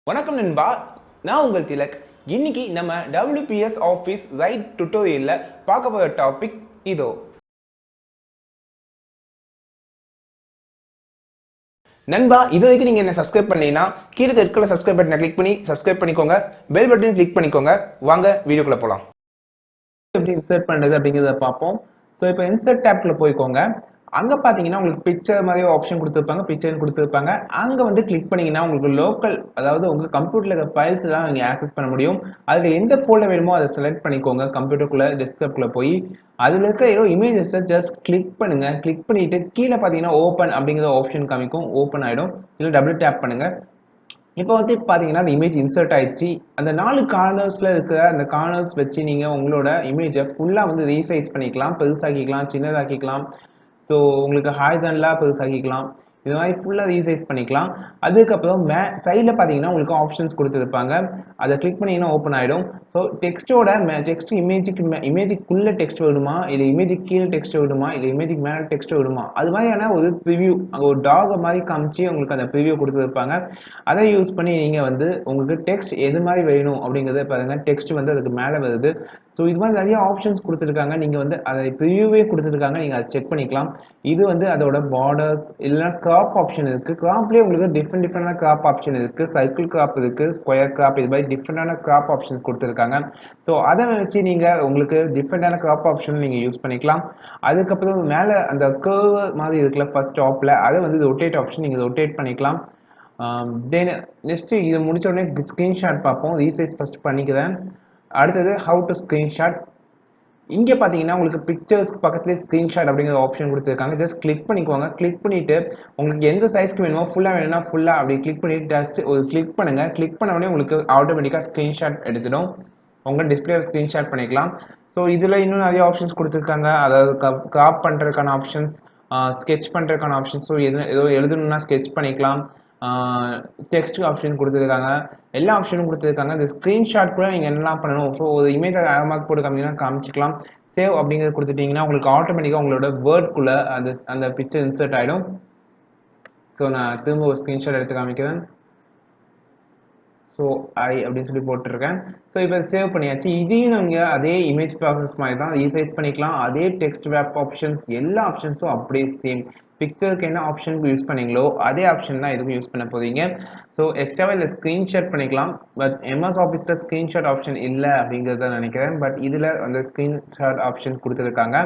வணக்கம் நண்பா, நான் உங்கள் திலக். இன்னைக்கு நம்ம WPS Office ரைட் டுட்டோரியல்ல பார்க்க போகிற டாபிக் இதோ. நண்பா, இது வரைக்கும் நீங்கள் என்ன சப்ஸ்கிரைப் பண்ணீங்கன்னா கீழே இருக்கிற சப்ஸ்கிரைப் பட்டனை கிளிக் பண்ணி சப்ஸ்கிரைப் பண்ணிக்கோங்க. பெல் பட்டனை கிளிக் பண்ணிக்கோங்க. வாங்க வீடியோக்குள்ள போகலாம். எப்படி இன்சர்ட் பண்ணுறது அப்படிங்கிறத பார்ப்போம். ஸோ இப்போ இன்சர்ட் டேப்ல போய்க்கோங்க. அங்கே பார்த்தீங்கன்னா உங்களுக்கு பிக்சர் மாதிரி ஆப்ஷன் கொடுத்துருப்பாங்க, பிக்சர்னு கொடுத்துருப்பாங்க. அங்கே வந்து கிளிக் பண்ணிங்கன்னா உங்களுக்கு லோக்கல், அதாவது உங்கள் கம்ப்யூட்டரில் இருக்கிற ஃபைல்ஸ் எல்லாம் நீங்கள் ஆக்சஸ் பண்ண முடியும். அதில் எந்த ஃபோல்டர் வேணுமோ அதை செலக்ட் பண்ணிக்கோங்க. கம்ப்யூட்டருக்குள்ளே டெஸ்க்டாப்குள்ளே போய் அதில் இருக்க ஏதோ இமேஜஸை ஜஸ்ட் கிளிக் பண்ணுங்க. கிளிக் பண்ணிட்டு கீழே பார்த்தீங்கன்னா ஓப்பன் அப்படிங்கிற ஆப்ஷன் காமிக்கும், ஓப்பன் ஆகிடும். இல்லை டபுள் டேப் பண்ணுங்க. இப்போ வந்து பார்த்தீங்கன்னா அந்த இமேஜ் இன்சர்ட் ஆயிடுச்சு. அந்த 4 கார்னர்ஸில் இருக்கிற அந்த கார்னர்ஸ் வச்சு நீங்கள் உங்களோட இமேஜை ஃபுல்லாக வந்து ரீசைஸ் பண்ணிக்கலாம், பெருசாக்கிக்கலாம், சின்னதாக்கிக்கலாம். ஸோ உங்களுக்கு ஹாரிசான்டலாக பெருசாக்கிக்கலாம். இது மாதிரி ஃபுல்லாக ரீசைஸ் பண்ணிக்கலாம். அதுக்கப்புறம் சைடில் பார்த்தீங்கன்னா உங்களுக்கு ஆப்ஷன்ஸ் கொடுத்துருப்பாங்க. அதை கிளிக் பண்ணிங்கன்னா ஓப்பன் ஆகிடும். ஸோ டெக்ஸ்ட் இமேஜுக்குள்ளே டெக்ஸ்ட் விடுமா, இல்லை இமேஜுக்கு கீழே டெக்ஸ்ட் விடுமா, இல்லை இமேஜுக்கு மேலே டெக்ஸ்ட் விடுமா, அது மாதிரியான ஒரு ப்ரிவ்யூ, ஒரு டாக் மாதிரி காமிச்சு உங்களுக்கு அந்த ப்ரிவ்யூ கொடுத்துருப்பாங்க. அதை யூஸ் பண்ணி நீங்கள் வந்து உங்களுக்கு டெக்ஸ்ட் எது மாதிரி வேணும் அப்படிங்கிறத பாருங்கள். டெக்ஸ்ட் வந்து அதுக்கு மேலே வருது. ஸோ இது மாதிரி நிறைய ஆப்ஷன்ஸ் கொடுத்துருக்காங்க. நீங்கள் வந்து அதை ப்ரிவ்யூவே கொடுத்துருக்காங்க, நீங்கள் அதை செக் பண்ணிக்கலாம். இது வந்து அதோட பார்டர்ஸ், இல்லைனா கிராப் ஆப்ஷன் இருக்குது. கிராப்லேயே உங்களுக்கு டிஃப்ரெண்டான கிராப் ஆப்ஷன் இருக்குது. சர்க்கிள் கிராப் இருக்குது, ஸ்கொயர் கிராப், இது மாதிரி டிஃப்ரெண்டான கிராப் ஆப்ஷன்ஸ் கொடுத்துருக்காங்க. ஸோ அதை வச்சு நீங்கள் உங்களுக்கு டிஃப்ரெண்டான கிராப் ஆப்ஷன் நீங்கள் யூஸ் பண்ணிக்கலாம். அதுக்கப்புறம் மேலே அந்த கர்வ் மாதிரி இருக்குல்ல ஃபர்ஸ்ட் டாப்பில், அதை வந்து ரொட்டேட் ஆப்ஷன் நீங்கள் ரொட்டேட் பண்ணிக்கலாம். தென் நெக்ஸ்ட்டு இது முடிச்ச உடனே ஸ்க்ரீன்ஷாட் பார்ப்போம். ரீசைஸ் ஃபஸ்ட் பண்ணிக்கிறேன். அடுத்தது ஹவு டு ஸ்க்ரீன்ஷாட். இங்கே பார்த்தீங்கன்னா உங்களுக்கு பிக்சர்ஸ் பக்கத்துலேயே ஸ்க்ரீன்ஷாட் அப்படிங்கிற ஆப்ஷன் கொடுத்துருக்காங்க. ஜஸ்ட் கிளிக் பண்ணிக்கோங்க. கிளிக் பண்ணிவிட்டு உங்களுக்கு எந்த சைஸ்க்கு வேணுமோ, ஃபுல்லாக வேணும்னா ஃபுல்லாக அப்படி கிளிக் பண்ணிவிட்டு ஜஸ்ட் ஒரு கிளிக் பண்ணுங்கள். கிளிக் பண்ண உடனே உங்களுக்கு ஆட்டோமேட்டிக்காக ஸ்க்ரீன்ஷாட் எடுத்துடும். உங்கள் டிஸ்பிளேவில் ஸ்க்ரீன்ஷாட் பண்ணிக்கலாம். ஸோ இதில் இன்னும் நிறைய ஆப்ஷன்ஸ் கொடுத்துருக்காங்க. அதாவது கிராப் பண்ணுறதுக்கான ஆப்ஷன்ஸ், ஸ்கெட்ச் பண்ணுறதுக்கான ஆப்ஷன்ஸ். ஸோ ஏதோ எழுதணும்னா ஸ்கெட்ச் பண்ணிக்கலாம். டெக்ஸ்ட் ஆப்ஷன் கொடுத்துருக்காங்க. எல்லா ஆப்ஷனும் கொடுத்துருக்காங்க. இந்த ஸ்க்ரீன்ஷாட் கூட நீங்கள் என்னெல்லாம் பண்ணணும். ஸோ ஒரு இமேஜ் மார்க் போட்டு காமிச்சிக்கலாம். சேவ் அப்படிங்கிறது கொடுத்துட்டிங்கன்னா உங்களுக்கு ஆட்டோமேட்டிக்காக உங்களோட வேர்ட்குள்ளே அந்த பிக்சர் இன்சர்ட் ஆகிடும். ஸோ நான் திரும்ப ஒரு ஸ்க்ரீன்ஷாட் எடுத்து காமிக்கிறேன். ஸோ அப்படின்னு சொல்லி போட்டிருக்கேன். ஸோ இப்போ சேவ் பண்ணியாச்சு. இதையும் நீங்கள் அதே இமேஜ் ப்ராசஸ் மாதிரி தான் ரீசைஸ் பண்ணிக்கலாம். அதே டெக்ஸ்ட் வேப் ஆப்ஷன்ஸ், எல்லா ஆப்ஷன்ஸும் அப்படியே சேம். பிக்சருக்கு என்ன ஆப்ஷன் யூஸ் பண்ணீங்களோ அதே ஆப்ஷன் தான் எதுவும் யூஸ் பண்ண போகிறீங்க. ஸோ எக்ஸ்ட்ராவாக இதில் ஸ்க்ரீன்ஷாட் பண்ணிக்கலாம். பட் MS ஆஃபீஸில் ஸ்க்ரீன்ஷாட் ஆப்ஷன் இல்லை அப்படிங்கிறத நினைக்கிறேன். பட் இதில் அந்த ஸ்க்ரீன்ஷாட் ஆப்ஷன் கொடுத்துருக்காங்க.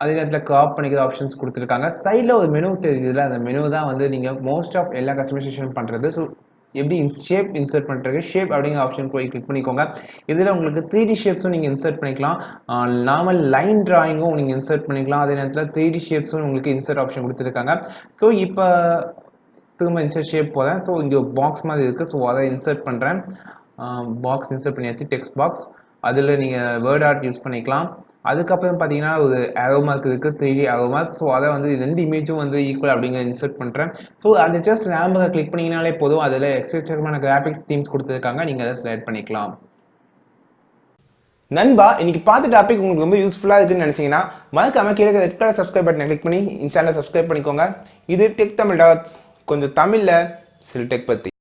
அதே நேரத்தில் கிராப் பண்ணிக்கிற ஆப்ஷன்ஸ் கொடுத்துருக்காங்க. சைடில் ஒரு மெனு தெரியுதுல, அந்த மெனு தான் வந்து நீங்கள் மோஸ்ட் ஆஃப் எல்லா கஸ்டமைசேஷன் பண்ணுறது. ஸோ எப்படி ஷேப் இன்சர்ட் பண்ணுறது, ஷேப் அப்படிங்கிற ஆப்ஷன் போய் கிளிக் பண்ணிக்கோங்க. இதில் உங்களுக்கு 3D ஷேப்ஸும் நீங்கள் இன்சர்ட் பண்ணிக்கலாம். நார்மல் லைன் டிராயிங்கும் நீங்கள் இன்சர்ட் பண்ணிக்கலாம். அதே நேரத்தில் 3D ஷேப்ஸும் உங்களுக்கு இன்சர்ட் ஆப்ஷன் கொடுத்துருக்காங்க. ஸோ இப்போ திரும்ப இன்சர்ட் ஷேப் போகிறேன். ஸோ இங்கே பாக்ஸ் மாதிரி இருக்குது. ஸோ அதை இன்சர்ட் பண்ணுறேன். பாக்ஸ் இன்சர்ட் பண்ணியாச்சு, டெக்ஸ்ட் பாக்ஸ். அதில் நீங்கள் வேர்ட் ஆர்ட் யூஸ் பண்ணிக்கலாம். அதுக்கப்புறம் பார்த்தீங்கன்னா ஒரு ஏரோ மார்க் இருக்குது, 3D ஏரோ மார்க். ஸோ அதை வந்து 2 இமேஜும் வந்து ஈக்குவல் அப்படிங்கிற இன்சர்ட் பண்ணுறேன். ஸோ அது ஜஸ்ட் ரேம்பை கிளிக் பண்ணிங்கனாலே போதும். அதில் எக்ஸ்ட்ரா கிராஃபிக்ஸ் தீம்ஸ் கொடுத்துருக்காங்க, நீங்கள் அதை செலக்ட் பண்ணிக்கலாம். நண்பா, இன்னைக்கு பார்த்த டாபிக் உங்களுக்கு ரொம்ப யூஸ்ஃபுல்லாக இருக்குன்னு நினச்சிங்கன்னா மறக்காம கீழே ரெட் கலர் சப்ஸ்கிரைப் பட்டனை கிளிக் பண்ணி சேனலை சப்ஸ்கிரைப் பண்ணிக்கோங்க. இது டெக் தமிழ் டாட்ஸ், கொஞ்சம் தமிழில் சில டெக் பற்றி.